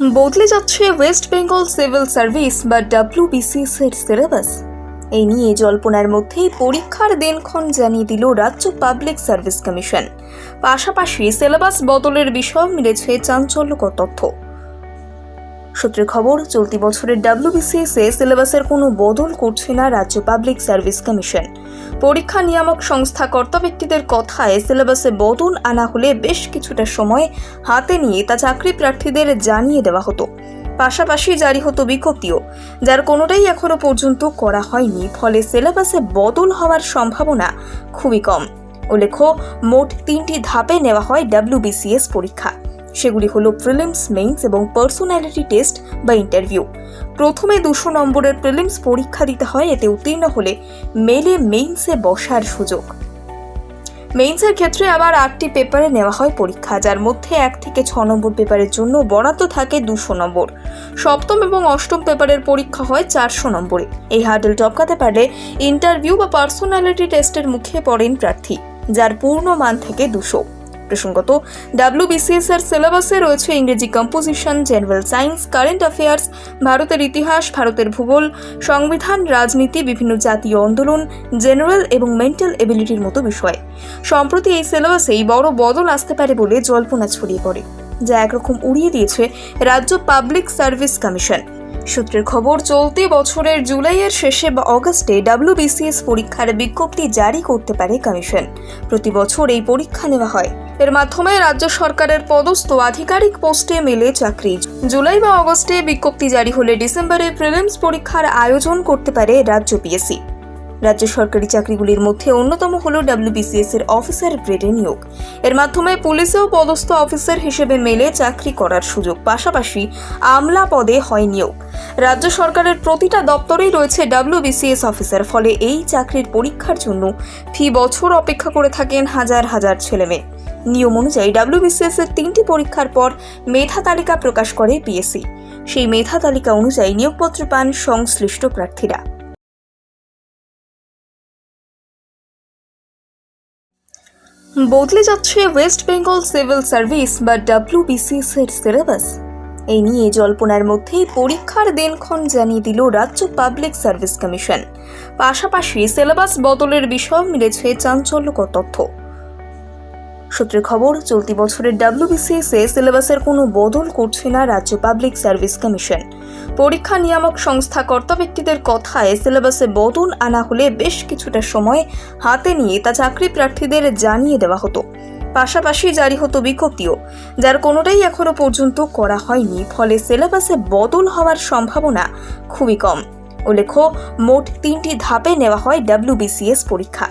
বদলে যাচ্ছে West Bengal civil service বা WBCS এর সিলেবাস। এই নিয়ে জল্পনার মধ্যেই পরীক্ষার দিনক্ষণ জানিয়ে দিল রাজ্য পাবলিক সার্ভিস কমিশন। পাশাপাশি সিলেবাস বদলের বিষয়েও মিলেছে চাঞ্চল্যকর তথ্য। সূত্রের খবর, চলতি বছরের WBCS এ সিলেবাসের কোনো বদল করছে না রাজ্য পাবলিক সার্ভিস কমিশন। পরীক্ষা নিয়ামক সংস্থা কর্তা ব্যক্তিদের কথায় সিলেবাসে বদল আনা হলে বেশ কিছুটা সময় হাতে নিয়ে তা চাকরি প্রার্থীদের জানিয়ে দেওয়া হতো। পাশাপাশি জারি হতো বিজ্ঞপ্তিও, যার কোনোটাই এখনো পর্যন্ত করা হয়নি। ফলে সিলেবাসে বদল হওয়ার সম্ভাবনা খুবই কম। উল্লেখ্য, মোট 3টি ধাপে নেওয়া হয় WBCS পরীক্ষা। সেগুলি হলো প্রিলিমস, মেইনস এবং পার্সোনালিটি টেস্ট বা ইন্টারভিউ। প্রথমে 200 নম্বরের প্রিলিমস পরীক্ষা দিতে হয়। এতে উত্তীর্ণ হলে মেলে মেইনসে বসার সুযোগ। মেইনসের ক্ষেত্রে আবার 8টি পেপারে নেওয়া হয় পরীক্ষা, যার মধ্যে 1 থেকে 6 নম্বর পেপারের জন্য বরাদ্দ থাকে 200 নম্বর। সপ্তম এবং অষ্টম পেপারের পরীক্ষা হয় 400 নম্বরে। এই হার্ডেল টপকাতে পারলে ইন্টারভিউ বা পার্সোনালিটি টেস্টের মুখে পড়েন প্রার্থী, যার পূর্ণ মান থাকে 200। প্রসঙ্গত, WBCS এর সিলেবাসে রয়েছে ইংরেজি composition, general science, current affairs, ভারতের ইতিহাস, ভারতের ভূগোল, সংবিধান, রাজনীতি, বিভিন্ন জাতীয় আন্দোলন, জেনারেল এবং মেন্টাল এবিলিটির মতো বিষয়। সম্প্রতি এই সিলেবাসেই বড় বদল আসতে পারে বলে জল্পনা ছড়িয়ে পড়ে, যা একরকম উড়িয়ে দিয়েছে রাজ্য পাবলিক সার্ভিস কমিশন। সূত্রের খবর, চলতি বছরের জুলাইয়ের শেষে বা অগস্টে WBCS পরীক্ষার বিজ্ঞপ্তি জারি করতে পারে কমিশন। প্রতি বছর এই পরীক্ষা নেওয়া হয়। এর মাধ্যমে রাজ্য সরকারের পদস্থ আধিকারিক পোস্টে মেলে চাকরি। জুলাই বা অগস্টে বিজ্ঞপ্তি জারি হলে ডিসেম্বরে প্রিলিমস পরীক্ষার আয়োজন করতে পারে রাজ্য PSC। রাজ্য সরকারি চাকরিগুলির মধ্যে অন্যতম হল WBCS এর অফিসার গ্রেডে নিয়োগ। এর মাধ্যমে পুলিশেও পদস্থ অফিসার হিসেবে মেলে চাকরি করার সুযোগ। পাশাপাশি আমলা পদে হয় নিয়োগ। রাজ্য সরকারের প্রতিটা দপ্তরেই রয়েছে WBCS অফিসার। ফলে এই চাকরির পরীক্ষার জন্য ফি বছর অপেক্ষা করে থাকেন হাজার হাজার ছেলেমেয়ে। নিয়ম অনুযায়ী WBCS এর 3টি পরীক্ষার পর মেধা তালিকা প্রকাশ করে PSC। সেই মেধা তালিকা অনুযায়ী নিয়োগপত্র পান সংশ্লিষ্ট প্রার্থীরা। বদলে যাচ্ছে ওয়েস্ট বেঙ্গল সিভিল সার্ভিস বা WBCS এর সিলেবাস। এই নিয়ে জল্পনার মধ্যেই পরীক্ষার দিনক্ষণ জানিয়ে দিল রাজ্য পাবলিক সার্ভিস কমিশন। পাশাপাশি সিলেবাস বদলের বিষয়েও মিলেছে চাঞ্চল্যকর তথ্য। সূত্রের খবর, চলতি বছরের WBCS এ সিলেবাসের কোনো বদল করছে না রাজ্য পাবলিক সার্ভিস কমিশন। পরীক্ষা নিয়ামক সংস্থা কর্তা ব্যক্তিদের কথায় সিলেবাসে বদল আনা হলে বেশ কিছুটা সময় হাতে নিয়ে তা চাকরি প্রার্থীদের জানিয়ে দেওয়া হতো। পাশাপাশি জারি হতো বিজ্ঞপ্তিও, যার কোনোটাই এখনো পর্যন্ত করা হয়নি। ফলে সিলেবাসে বদল হওয়ার সম্ভাবনা খুবই কম। উল্লেখ্য, মোট 3টি ধাপে নেওয়া হয় WBCS পরীক্ষা।